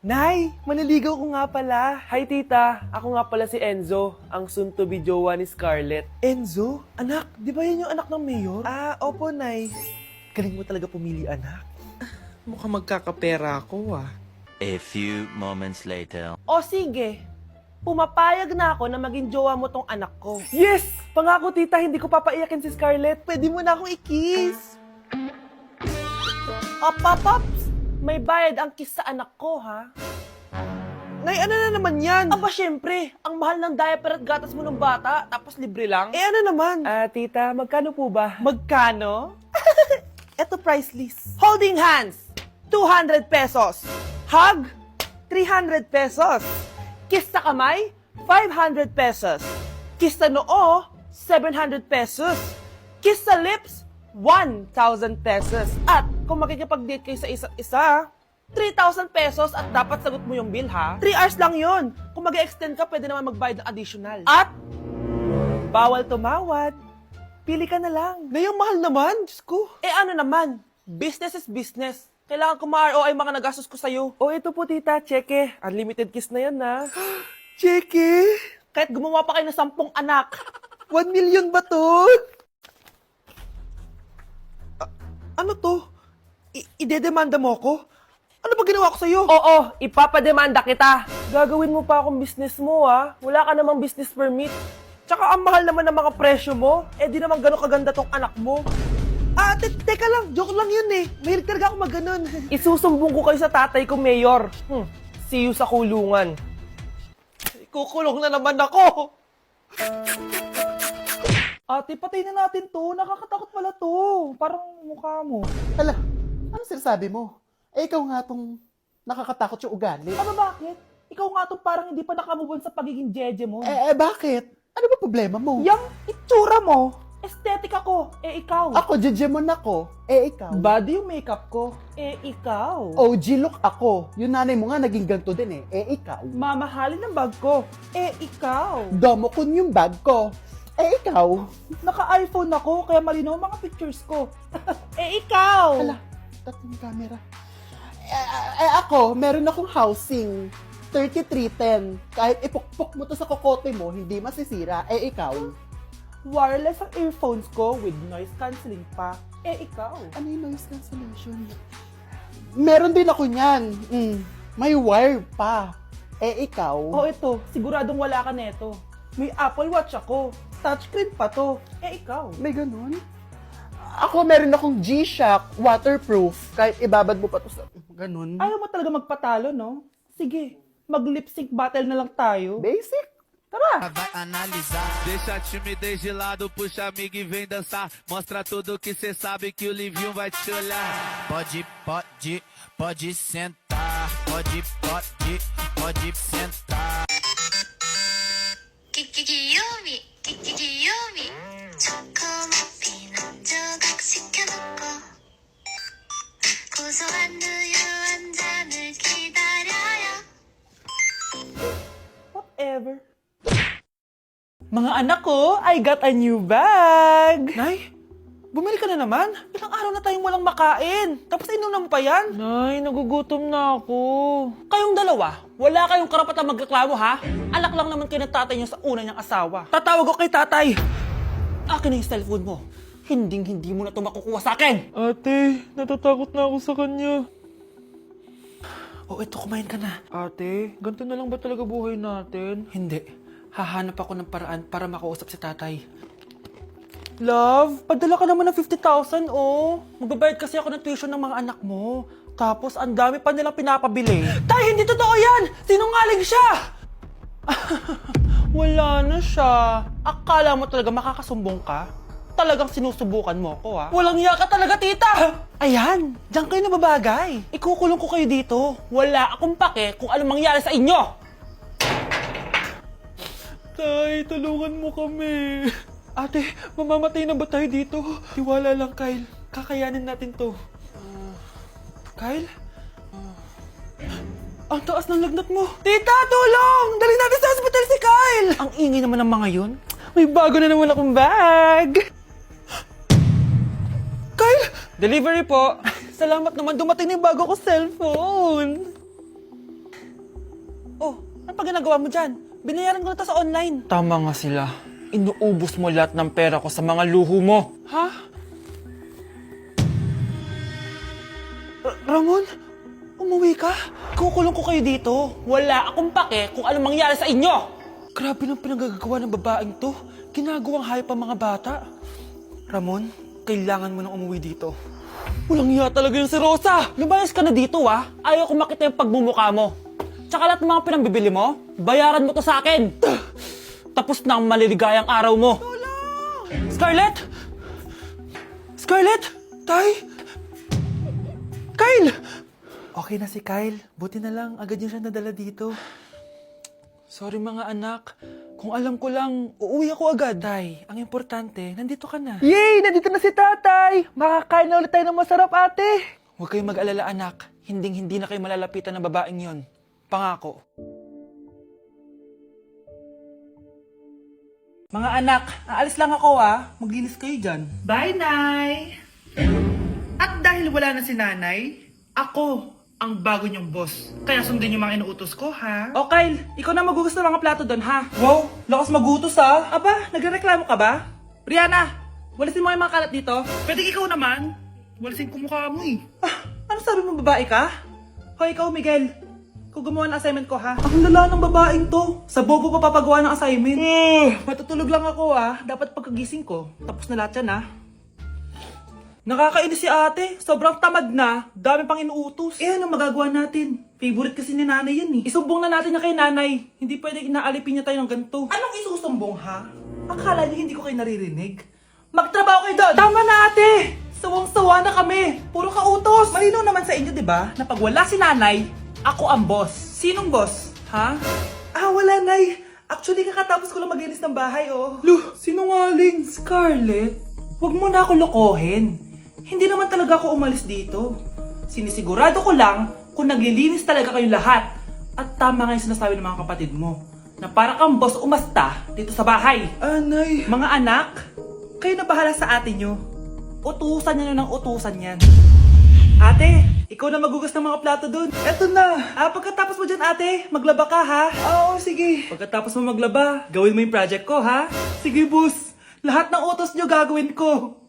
Nay, maniligaw ko nga pala. Hi tita, ako nga pala si Enzo, ang soon-to-be jowa ni Scarlett. Enzo? Anak, di ba yan yung anak ng mayor? Opo, Nay. Galing mo talaga pumili, anak. Mukhang magkakapera ako, A few moments later. O sige, pumapayag na ako na maging jowa mo tong anak ko. Yes! Pangako tita, hindi ko papaiyakin si Scarlett. Pwede mo na akong i-kiss. Paps! May bayad ang kiss sa anak ko, ha? Nay, ano na naman yan? Aba, syempre, ang mahal ng diaper at gatas mo ng bata, tapos libre lang. Ano naman? Tita, magkano po ba? Magkano? Eto price list. Holding hands, 200 pesos. Hug, 300 pesos. Kiss sa kamay, 500 pesos. Kiss sa noo, 700 pesos. Kiss sa lips, 1,000 pesos. At kung makikipag-date kayo sa isa't isa, 3,000 pesos at dapat sagot mo yung bill, ha? 3 hours lang yon. Kung mag-extend ka, pwede naman magbayad ng additional. At bawal tumawad. Pili ka na lang. Ngayong mahal naman, Diyos ko. Ano naman? Business is business. Kailangan ko ma-ROI mga nagastos ko sa'yo. Ito po tita, cheque. Unlimited kiss na yan, na. Cheque? Kahit gumawa pa kayo ng 10 anak. 1 million ba to? Ano to? Idedemanda mo ko? Ano ba ginawa ko sa'yo? Oo, ipapademanda kita. Gagawin mo pa akong business mo, ha? Wala ka namang business permit. Tsaka ang mahal naman ng mga presyo mo. Di naman gano'ng kaganda tong anak mo. Teka lang, joke lang yun eh. Mahilig talaga ako mag-ganon. Isusumbong ko kayo sa tatay ko, Mayor. See you sa kulungan. Kukulong na naman ako. Ate, patay na natin to. Nakakatakot pala to. Parang mukha mo. Hala, ano sinasabi mo? Ikaw nga tong nakakatakot yung ugali. Bakit? Ikaw nga to parang hindi pa nakamubon sa pagiging jeje mo. Bakit? Ano ba problema mo? Yang itsura mo. Aesthetic ako. Ikaw. Ako, Jejemon ako. Ikaw. Body yung makeup ko. Ikaw. OG look ako. Yung nanay mo nga naging ganito din ikaw. Mamahalin ng bag ko. Ikaw. Domokun yung bag ko. Ikaw. Naka-iPhone ako, kaya malinaw ang mga pictures ko. Ikaw. Hala, tatlong camera. Ako, meron akong housing. 3310. Kahit ipukpok mo to sa kokote mo, hindi masisira. Ikaw. Wireless ang earphones ko with noise cancelling pa. Ikaw. Ano yung noise cancellation? Meron din ako niyan. May wire pa. Ikaw. Ito. Siguradong wala ka neto. May Apple Watch ako. Touchscreen pa to. Ikaw. May ganun? Ako, meron akong G-Shock waterproof. Kahit ibabad mo pa to sa ganun. Ayaw mo talaga magpatalo, no? Sige, mag-lip sync battle na lang tayo. Basic. Tara! Vai analisar. Deixa a timidez de lado, puxa amigo e vem dançar. Mostra tudo que cê sabe que o Livinho vai te olhar. Pode sentar. Pode sentar. 귀요미 초코머핀 한 조각 시켜놓고 고소한 우유 한 잔을 기다려요. Whatever. Mga anak ko, I got a new bag! Nay, bumili ka na naman? Ilang araw na tayong walang makain. Tapos inunan pa yan? Nay, nagugutom na ako. Kayong dalawa, wala kayong karapatang magreklamo, ha? Alak lang naman kayo ng tatay niyo sa una niyang asawa. Tatawag ko kay tatay. Akin na yung cellphone mo. Hindi mo na ito makukuha sa akin. Ate, natatakot na ako sa kanya. Ito, kumain ka na. Ate, ganito na lang ba talaga buhay natin? Hindi. Hahanap ako ng paraan para makausap si tatay. Love, padala ka naman ng 50,000, oh. Magbabayad kasi ako ng tuition ng mga anak mo. Tapos, ang dami pa nilang pinapabili. Tay, hindi totoo yan! Sinungaling siya! Wala na siya. Akala mo talaga makakasumbong ka? Talagang sinusubukan mo ko, ha? Walang iya ka talaga, tita! Ayan, diyan kayo nababagay. Ikukulong ko kayo dito. Wala akong pake kung anong mangyari sa inyo. Tay, tulungan mo kami. Ate, mamamatay na ba tayo dito? Tiwala lang, Kyle. Kakayanin natin to. Kyle? Ang taas ng lagnat mo. Tita, tulong! Dali natin sa hospital si Kyle! Ang ingay naman ng mga yun. May bago na naman akong bag. Kyle! Delivery po. Salamat naman, dumating na yung bago ko cellphone. Oh, ano pa ginagawa mo dyan? Binayaran ko na to sa online. Tama nga sila. Inuubos mo lahat ng pera ko sa mga luho mo. Ha? Ramon? Umuwi ka? Kukulong ko kayo dito. Wala akong pake kung anong mangyari sa inyo. Grabe ng pinagagawa ng babaeng to. Ginagawang hayop ang mga bata. Ramon, kailangan mo nang umuwi dito. Walang iya talaga yung si Rosa. Lumayas ka na dito, ah. Ayaw ko makita yung pagmumukha mo. Tsaka lahat ng mga pinambibili mo, bayaran mo to sa akin. Tapos na ang maliligayang araw mo. Scarlett! Scarlett! Tay! Kyle! Okay na si Kyle. Buti na lang, agad niya siya nadala dito. Sorry mga anak. Kung alam ko lang, uuwi ako agad. Tay, ang importante, nandito ka na. Yay! Nandito na si tatay! Makakain na ulit tayo ng masarap, ate! Huwag kayong mag-alala, anak. Hinding-hindi na kayo malalapitan ng babaeng yon. Pangako. Mga anak, aalis lang ako Maglinis kayo dyan. Bye, Nay! At dahil wala na si Nanay, ako ang bago niyong boss. Kaya sundin yung mga inuutos ko, ha? O Kyle, ikaw na magugas ng mga plato doon, ha? Wow, lakas magutos Aba, nagrereklamo ka ba? Brianna, walisin mo yung mga kalat dito. Pwede ikaw naman. Walisin ko mukha mo eh. Ano sabi mo, babae ka? Hoy, ikaw, Miguel. Ikaw gumawa ng assignment ko, ha? Ang lala ng babaeng to. Sa bobo pa papagawa ng assignment. Matutulog lang ako, Dapat pagkagising ko, tapos na lahat yan, Nakakainis si ate. Sobrang tamad na. Dami pang inuutos. Ano magagawa natin? Favorite kasi ni nanay yan Isumbong na natin niya kay nanay. Hindi pwede inaalipin niya tayo ng ganito. Anong isusumbong, ha? Akala niyo hindi ko kayo naririnig? Magtrabaho kayo doon! Tama na, ate! Sawang-sawa na kami. Puro kautos. Malinaw naman sa inyo, di ba? Na pag wala si nanay, ako ang boss. Sinong boss? Ha? Wala, nay. Actually, kakatapos ko lang maglinis ng bahay, Luh, sinungaling. Scarlett, huwag mo na ako lokohin. Hindi naman talaga ako umalis dito. Sinisigurado ko lang kung naglilinis talaga kayong lahat. At tama nga yung sinasabi ng mga kapatid mo. Na para kang boss umasta dito sa bahay. Anay. Mga anak, kayo na bahala sa ate nyo. Utusan nyo ng utusan yan. Ate, ikaw na magugas ng mga plato dun. Eto na. Pagkatapos mo dyan, ate, maglaba ka, ha? Oo, sige. Pagkatapos mo maglaba, gawin mo yung project ko, ha? Sige, boss. Lahat ng utos nyo gagawin ko.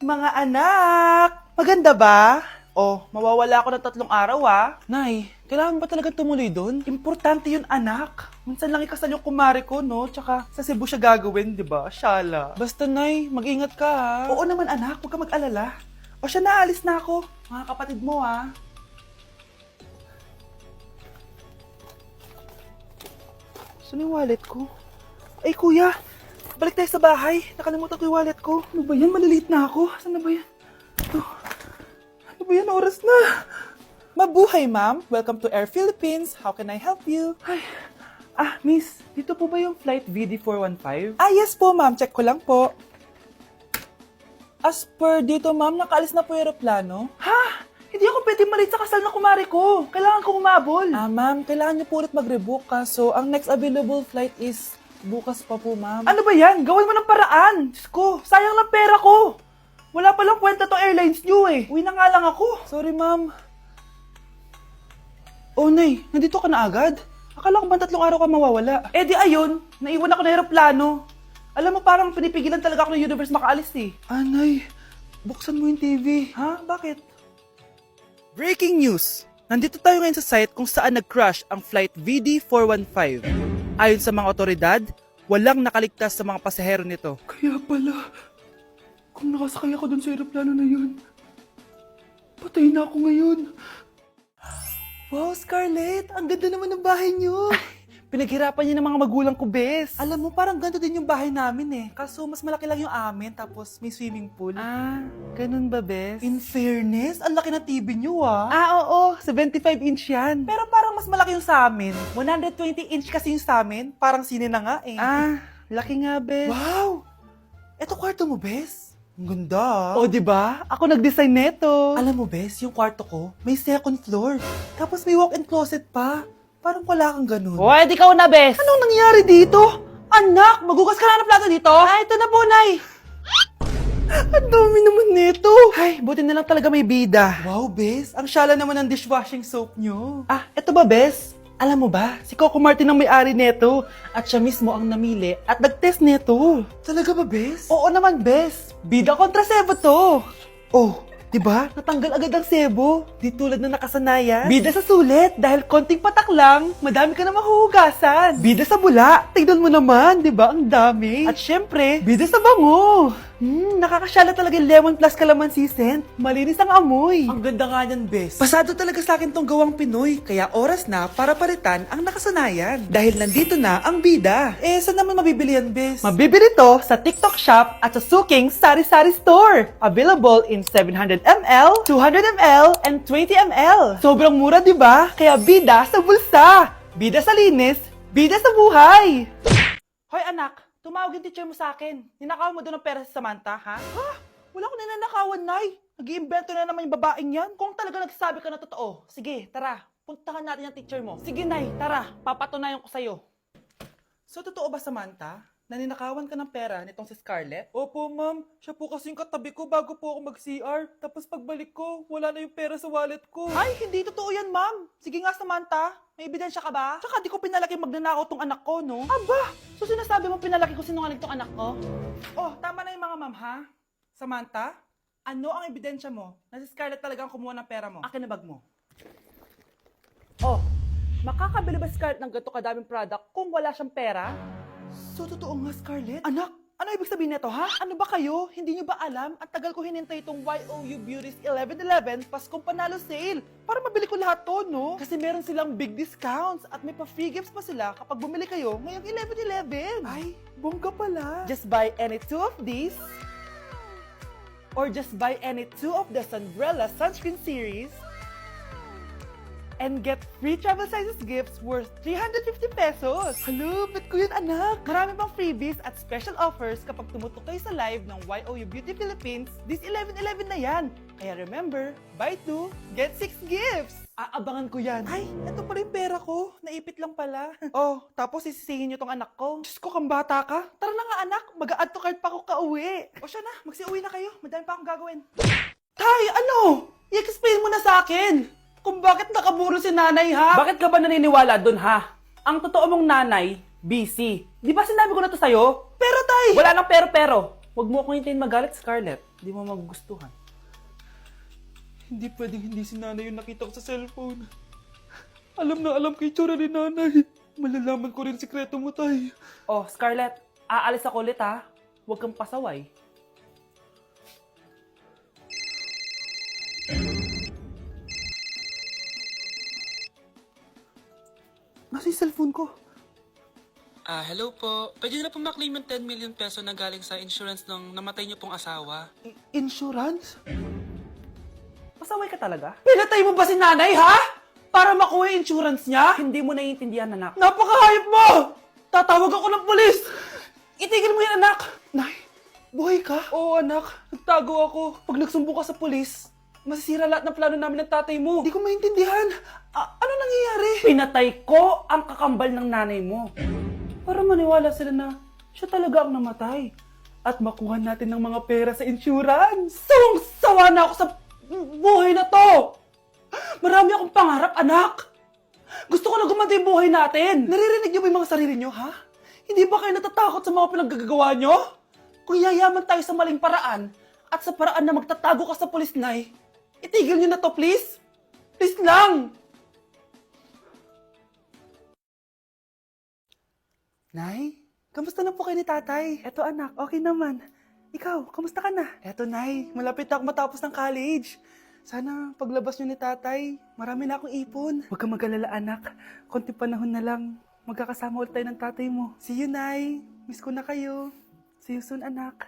Mga anak, maganda ba? Mawawala ako ng 3 araw, Nay, kailangan ba talaga tumuloy doon? Importante yun, anak. Minsan lang ikasal yung kumare ko, no? Tsaka sa Cebu siya gagawin, di ba? Shala. Basta, Nay, mag-ingat ka, Oo naman, anak. Huwag ka mag-alala. Siya na, alis na ako. Mga kapatid mo, Saan yung wallet ko? Ay, kuya! Balik tayo sa bahay. Nakalimutan ko yung wallet ko. Ano ba yan? Maliliit na ako. Saan na ba yan? Ano ba yan? Oras na. Mabuhay, ma'am. Welcome to Air Philippines. How can I help you? Ay. Miss. Dito po ba yung flight VD415? Yes po, ma'am. Check ko lang po. As per dito, ma'am, nakaalis na po yung aeroplano. Ha? Hindi ako pwede malit sa kasal na kumari ko. Kailangan ko umabol. Ma'am, kailangan niyo po ulit mag-rebook So, ang next available flight is bukas pa po, ma'am. Ano ba yan? Gawin mo ng paraan. Diyos ko, sayang lang pera ko. Wala palang kwenta tong airlines nyo Uwi na nga lang ako. Sorry, ma'am. Nay, nandito ka na agad? Akala ko ba 3 araw ka mawawala? Di ayun, naiwan ako na aeroplano. Alam mo, parang pinipigilan talaga ako ng universe makaalis Nay, buksan mo yung TV. Ha? Bakit? Breaking news! Nandito tayo ngayon sa site kung saan nag-crash ang flight VD415. Ayon sa mga otoridad, walang nakaligtas sa mga pasahero nito. Kaya pala, kung nakasakay ako dun sa aeroplano na yun, patay na ako ngayon. Wow, Scarlett! Ang ganda naman ng bahay niyo! Pinaghirapan niyo ng mga magulang ko, bes. Alam mo, parang ganito din yung bahay namin Kaso mas malaki lang yung amin, tapos may swimming pool. Ganun ba, bes? In fairness, ang laki ng TV niyo, oo. 75-inch yan. Pero parang mas malaki yung sa amin. 120-inch kasi yung sa amin. Parang sine na nga laki nga, bes. Wow! Eto kwarto mo, bes. Ang ganda. Diba? Ako nag-design neto. Alam mo, bes, yung kwarto ko, may second floor. Tapos may walk-in closet pa. Parang wala kang ganun. Di ikaw na, bes. Anong nangyari dito? Anak, magugas ka na ng plato dito? Ito na po, Nay. Ang dami naman nito. Ay, buti na lang talaga may bida. Wow, Bes. Ang syala naman ng dishwashing soap nyo. Ah, eto ba, Bes? Alam mo ba, si Coco Martin ang may-ari neto at siya mismo ang namili at nag-test neto. Talaga ba, Bes? Oo naman, Bes. Bida kontra sebo to. Oh, diba? Natanggal agad ang sebo. Di tulad na nakasanayan. Bida sa sulit dahil konting patak lang, madami ka na mahuhugasan. Bida sa bula, tignan mo naman, diba? Ang dami. At syempre, bida sa bango. Nakakasyala talaga yung lemon plus calamansi scent. Malinis ang amoy. Ang ganda nga niyan, Bes. Pasado talaga sa akin tong gawang Pinoy, kaya oras na para palitan ang nakasanayan. Dahil nandito na ang bida. Eh, saan naman mabibili yan, Bes? Mabibili to sa TikTok Shop at sa Suking Sari Sari Store. Available in 700ml, 200ml, and 20ml. Sobrang mura, di ba? Kaya bida sa bulsa. Bida sa linis, bida sa buhay. Hoy anak, tumawag yung teacher mo sa akin. Ninakaw mo doon ng pera si Samantha, ha? Ha? Wala akong ninanakawan, Nay. Nag-iimbento na naman yung babaeng yan. Kung talaga nagsasabi ka na totoo, sige, tara. Puntahan natin yung teacher mo. Sige, Nay, tara. Papatunayan ko sa'yo. So, totoo ba, Samantha? Naninakawan ka ng pera nitong si Scarlett? Opo, ma'am. Siya po kasing katabi ko bago po ako mag-CR. Tapos pagbalik ko, wala na yung pera sa wallet ko. Ay, hindi totoo yan, ma'am. Sige nga, Samantha. May ebidensya ka ba? Tsaka di ko pinalaki magnanakaw tong anak ko, no? Aba! So sinasabi mo pinalaki ko sinungaling tong anak ko? Oh, tama na yung mga ma'am, ha? Samantha, ano ang ebidensya mo na si Scarlett talagang kumuha ng pera mo? Akin na bag mo. Oh, makakabili ba si Scarlett ng ganito kadaming product kung wala siyang pera? So, totoo nga, Scarlett? Anak, ano ibig sabihin nito, ha? Ano ba kayo? Hindi nyo ba alam? Ang tagal ko hinintay itong YOU Beauty's 11/11 Paskong Panalo Sale para mabili ko lahat to, no? Kasi meron silang big discounts at may pa-free gifts pa sila kapag bumili kayo ngayong 11/11. Ay, bongga pala. Just buy any 2 of these or just buy any 2 of the Sunbrella Sunscreen Series and get free travel sizes gifts worth 350 pesos. Hello, bet ko yun, anak. Marami pang freebies at special offers kapag tumutok kayo sa live ng YOU Beauty Philippines this 11/11 na yan. Kaya remember, buy 2, get 6 gifts. Aabangan ko yan. Ay, eto pala yung pera ko. Naipit lang pala. Oh, tapos sisisihin nyo tong anak ko. Diyos ko, kang bata ka. Tara na nga, anak. Mag-a-add to cart pa ako kauwi. O siya na, magsiuwi na kayo. Madami pa akong gagawin. Tay, ano? I-explain mo na sa akin. Kung bakit nakaburo si nanay, ha? Bakit ka ba naniniwala dun, ha? Ang totoo mong nanay, busy. Di ba sinabi ko na to sa'yo? Pero, tay! Wala nang pero. Huwag mo akong hintayin magalit, Scarlett. Di mo magugustuhan. Hindi pwedeng hindi si nanay yung nakita ko sa cellphone. Alam na alam ko yung tsura ni nanay. Malalaman ko rin sikreto mo, tay. Oh, Scarlett, aalis ako ulit, ha? Huwag kang pasaway. Nasa yung cellphone ko? Hello po. Pwede na po maklaim yung 10 million peso na galing sa insurance ng namatay niyo pong asawa. Insurance? Pasaway ka talaga? Pinatay mo ba si nanay, ha? Para makuha yung insurance niya? Hindi mo naiintindihan, anak. Napakahayop mo! Tatawag ako ng pulis! Itigil mo yan, anak! Nay, buhay ka? Oo, anak. Nagtago ako. Pag nagsumbong ka sa pulis, masisira lahat ng plano namin ng tatay mo. Hindi ko maintindihan. Ano nangyayari? Pinatay ko ang kakambal ng nanay mo. Para maniwala sila na siya talaga ang namatay. At makuha natin ng mga pera sa insurance. Sawang-sawa na ako sa buhay na to. Marami akong pangarap, anak. Gusto ko na gumanda yung buhay natin. Naririnig niyo ba yung mga sarili niyo, ha? Hindi ba kayo natatakot sa mga pinaggagawa niyo? Kung yayaman tayo sa maling paraan at sa paraan na magtatago ka sa pulis, Nay, itigil niyo na to, please. Please lang. Nay, kamusta na po kayo ni tatay? Eto anak, okay naman. Ikaw, kamusta ka na? Eto Nay, malapit na ako matapos ng college. Sana paglabas niyo ni tatay, marami na akong ipon. Huwag kang mag-alala anak, konti panahon na lang. Magkakasama ulit tayo ng tatay mo. See you, Nay. Miss ko na kayo. See you soon, anak.